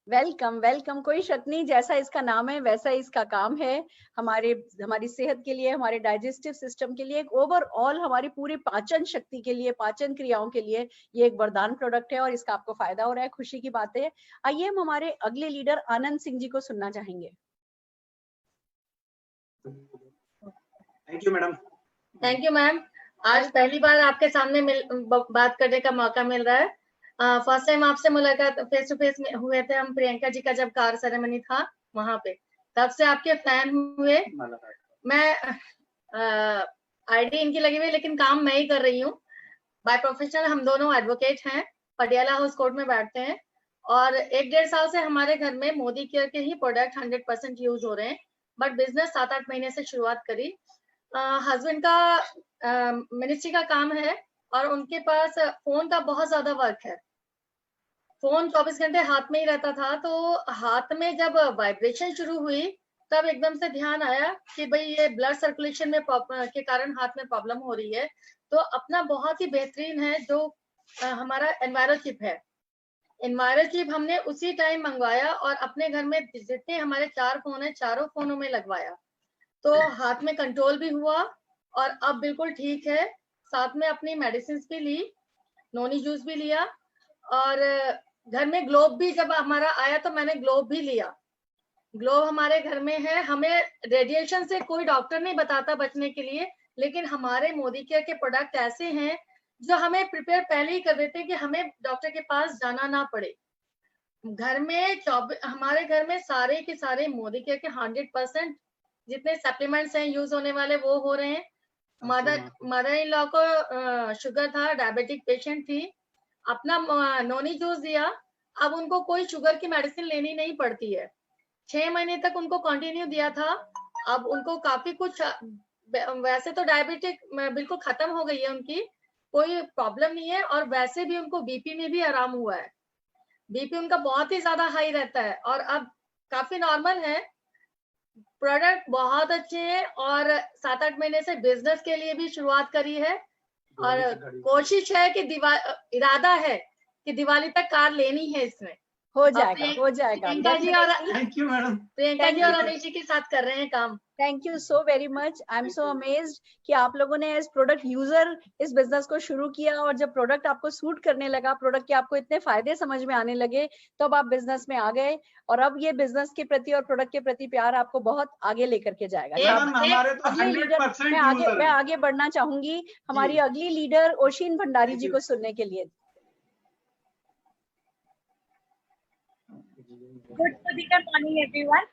वेलकम, कोई शक नहीं। जैसा इसका नाम है वैसा इसका काम है। हमारी सेहत के लिए, हमारे डाइजेस्टिव सिस्टम के लिए, ओवरऑल हमारी पूरी पाचन शक्ति के लिए, पाचन क्रियाओं के लिए ये एक वरदान प्रोडक्ट है और इसका आपको फायदा हो रहा है। खुशी की बात है। आइए हम हमारे अगले लीडर आनंद सिंह जी को सुनना चाहेंगे। Thank you madam. Thank you ma'am. आज पहली बार आपके सामने बात करने का मौका मिल रहा है। फर्स्ट टाइम आपसे मुलाकात फेस टू फेस में हुए थे हम प्रियंका जी का जब कार सेरेमनी था वहां पे, तब से आपके फैन हुए। मैं आईडी इनकी लगी हुई, लेकिन काम मैं ही कर रही हूँ। बाय प्रोफेशनल हम दोनों एडवोकेट हैं, पटियाला हाउस कोर्ट में बैठते हैं और 1-1.5 साल से हमारे घर में मोदी केयर के ही प्रोडक्ट 100% यूज हो रहे हैं। बट बिजनेस 7-8 महीने से शुरुआत करी। हस्बैंड का मिनिस्ट्री का काम है और उनके पास फोन का बहुत ज्यादा वर्क है। फोन 24 घंटे हाथ में ही रहता था। तो हाथ में जब वाइब्रेशन शुरू हुई तब एकदम से ध्यान आया कि भाई ये ब्लड सर्कुलेशन में के कारण हाथ में प्रॉब्लम हो रही है। तो अपना बहुत ही बेहतरीन है जो हमारा एनवायरो चिप है। एनवायरो चिप हमने उसी टाइम मंगवाया और अपने घर में जितने हमारे 4 फोन है, चारों फोनों में लगवाया। तो हाथ में कंट्रोल भी हुआ और अब बिल्कुल ठीक है। साथ में अपनी मेडिसिन भी ली, नोनी जूस भी लिया और घर में ग्लोब भी जब हमारा आया तो मैंने ग्लोब भी लिया। ग्लोब हमारे घर में है। हमें रेडिएशन से कोई डॉक्टर नहीं बताता बचने के लिए, लेकिन हमारे मोदी केयर के प्रोडक्ट ऐसे हैं जो हमें प्रिपेयर पहले ही कर देते हैं कि हमें डॉक्टर के पास जाना ना पड़े। घर में हमारे घर में सारे के सारे मोदी केयर के 100% जितने सप्लीमेंट्स हैं यूज होने वाले वो हो रहे हैं। मदर इन लॉ को शुगर था, डायबिटिक पेशेंट थी, अपना नोनी जूस दिया। अब उनको कोई शुगर की मेडिसिन लेनी नहीं पड़ती है। 6 महीने तक उनको कंटिन्यू दिया था। अब उनको काफी कुछ, वैसे तो डायबिटिक बिल्कुल खत्म हो गई है उनकी, कोई प्रॉब्लम नहीं है, और वैसे भी उनको बीपी में भी आराम हुआ है। बीपी उनका बहुत ही ज्यादा हाई रहता है और अब काफी नॉर्मल है। प्रोडक्ट बहुत अच्छे हैं और 7-8 महीने से बिजनेस के लिए भी शुरुआत करी है और कोशिश है कि इरादा है कि दिवाली तक कार लेनी है इसमें। हो जाएगा, हो जाएगा। प्रियंका जी और thank you madam. Priyanka ji और अनिश जी के साथ कर रहे हैं काम। Thank you so very much. I am so amazed कि आप लोगों ने एज प्रोडक्ट यूजर इस बिजनेस को शुरू किया और जब प्रोडक्ट आपको सूट करने लगा, प्रोडक्ट के आपको इतने फायदे समझ में आने लगे, तो अब आप बिजनेस में आ गए और अब ये बिजनेस के प्रति और प्रोडक्ट के प्रति प्यार आपको बहुत आगे लेकर के जाएगा। हमारे तो 100% मैं आगे बढ़ना चाहूंगी हमारी अगली लीडर ओशिन भंडारी जी को सुनने के लिए। Good morning everyone.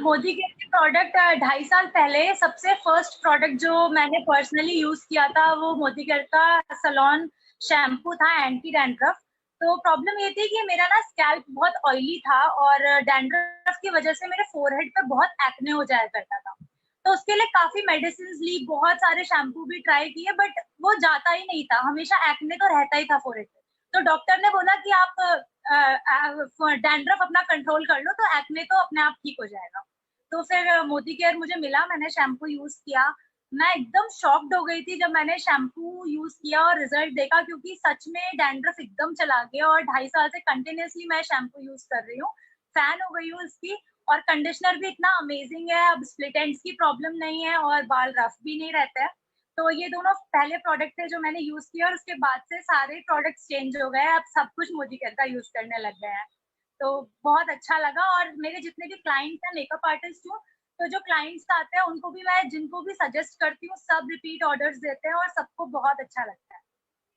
Modi care के प्रोडक्ट 2.5 साल पहले सबसे फर्स्ट प्रोडक्ट जो मैंने पर्सनली यूज किया था वो मोदी केयर का सलोन शैम्पू था, एंटी डैंड्रफ। तो प्रॉब्लम ये थी कि मेरा ना स्कैल्प बहुत ऑयली था और डैंड्रफ की वजह से मेरे फोरहेड पे बहुत एक्ने हो जाया करता था। तो उसके लिए काफी मेडिसिन ली, बहुत सारे शैम्पू भी ट्राई किए, बट वो जाता ही नहीं था, हमेशा एक्ने तो रहता ही था फोरहेड पे। तो डॉक्टर ने बोला कि आप डैंड्रफ अपना कंट्रोल कर लो तो एक्ने तो अपने आप ठीक हो जाएगा। तो फिर मोदी केयर मुझे मिला, मैंने शैम्पू यूज किया। मैं एकदम शॉक्ड हो गई थी जब मैंने शैम्पू यूज किया और रिजल्ट देखा, क्योंकि सच में डैंड्रफ एकदम चला गया और 2.5 साल से कंटिन्यूअसली मैं शैम्पू यूज कर रही हूँ, फैन हो गई हूँ इसकी। और कंडीशनर भी इतना अमेजिंग है, अब स्प्लिट एंड्स की प्रॉब्लम नहीं है और बाल रफ भी नहीं रहता है। तो ये दोनों पहले प्रोडक्ट थे जो मैंने यूज किया और उसके बाद से सारे प्रोडक्ट्स चेंज हो गए, अब सब कुछ मोदी केयर का यूज करने लग गए हैं। तो बहुत अच्छा लगा। और मेरे जितने भी क्लाइंट्स हैं, मेकअप आर्टिस्ट हूँ, तो जो क्लाइंट्स आते हैं उनको भी मैं जिनको भी सजेस्ट करती हूँ सब रिपीट ऑर्डर्स देते हैं और सबको बहुत अच्छा लगता है।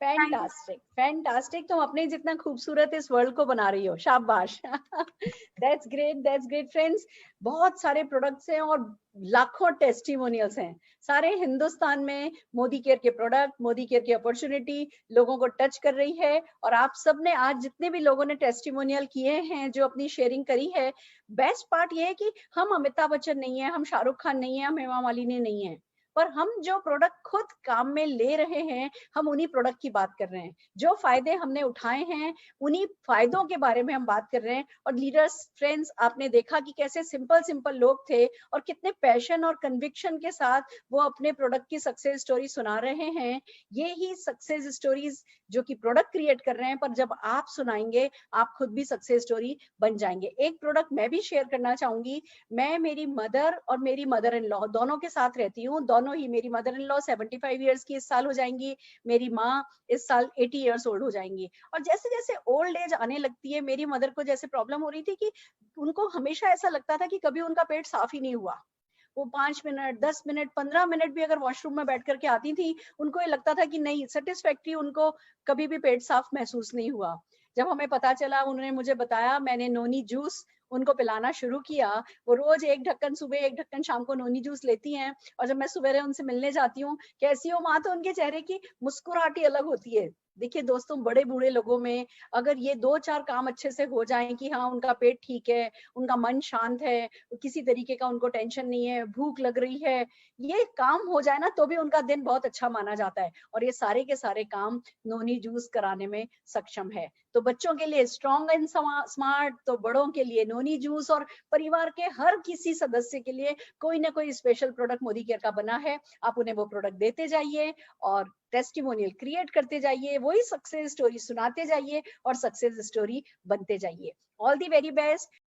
Fantastic, fantastic. तुम अपने जितना खूबसूरत इस वर्ल्ड को बना रही हो, शाबाश। That's great, that's great friends. बहुत सारे प्रोडक्ट्स हैं और लाखों टेस्टिमोनियल्स हैं। सारे हिंदुस्तान में मोदी केयर के प्रोडक्ट, मोदी केयर की अपॉर्चुनिटी लोगों को टच कर रही है। और आप सब ने आज जितने भी लोगों ने टेस्टिमोनियल किए हैं, जो अपनी शेयरिंग करी है, बेस्ट पार्ट ये है कि हम अमिताभ बच्चन नहीं है, हम शाहरुख खान नहीं है, हम हेमा मालिनी नहीं है, पर हम जो प्रोडक्ट खुद काम में ले रहे हैं, हम उन्हीं प्रोडक्ट की बात कर रहे हैं। जो फायदे हमने उठाए हैं उन्हीं फायदों के बारे में हम बात कर रहे हैं। और लीडर्स फ्रेंड्स, आपने देखा कि कैसे सिंपल लोग थे और कितने पैशन और कन्विक्शन के साथ वो अपने प्रोडक्ट की सक्सेस स्टोरी सुना रहे हैं। ये ही सक्सेस स्टोरीज जो कि प्रोडक्ट क्रिएट कर रहे हैं, पर जब आप सुनाएंगे आप खुद भी सक्सेस स्टोरी बन जाएंगे। एक प्रोडक्ट मैं भी शेयर करना चाहूंगी। मैं मेरी मदर और मेरी मदर इन लॉ दोनों के साथ रहती हूँ। दोनों ही, मेरी मदर इन लॉ 75 इयर्स की इस साल हो जाएंगी, मेरी माँ इस साल 80 इयर्स ओल्ड हो जाएंगी। और जैसे जैसे ओल्ड एज आने लगती है, मेरी मदर को जैसे प्रॉब्लम हो रही थी कि उनको हमेशा ऐसा लगता था कि कभी उनका पेट साफ ही नहीं हुआ। वो 5 मिनट, 10 मिनट, 15 मिनट भी अगर वॉशरूम में बैठ करके आती थी, उनको ये लगता था कि नहीं, सेटिस्फैक्ट्री उनको कभी भी पेट साफ महसूस नहीं हुआ। जब हमें पता चला, उन्होंने मुझे बताया, मैंने नोनी जूस उनको पिलाना शुरू किया। वो रोज 1 ढक्कन सुबह, 1 ढक्कन शाम को नोनी जूस लेती हैं। और जब मैं सवेरे उनसे मिलने जाती हूँ, कैसी हो माँ, तो उनके चेहरे की मुस्कुराहट ही अलग होती है। देखिए दोस्तों, बड़े बूढ़े लोगों में अगर ये 2-4 काम अच्छे से हो जाएं कि हाँ उनका पेट ठीक है, उनका मन शांत है, किसी तरीके का उनको टेंशन नहीं है, भूख लग रही है, ये काम हो जाए ना तो भी उनका दिन बहुत अच्छा माना जाता है। और ये सारे के सारे काम नोनी जूस कराने में सक्षम है। तो बच्चों के लिए स्ट्रॉन्ग एंड स्मार्ट, तो बड़ों के लिए नोनी जूस, और परिवार के हर किसी सदस्य के लिए कोई ना कोई स्पेशल प्रोडक्ट मोदी केयर का बना है। आप उन्हें वो प्रोडक्ट देते जाइए और टेस्टिमोनियल क्रिएट करते जाइए, वही सक्सेस स्टोरी सुनाते जाइए और सक्सेस स्टोरी बनते जाइए। All the very best.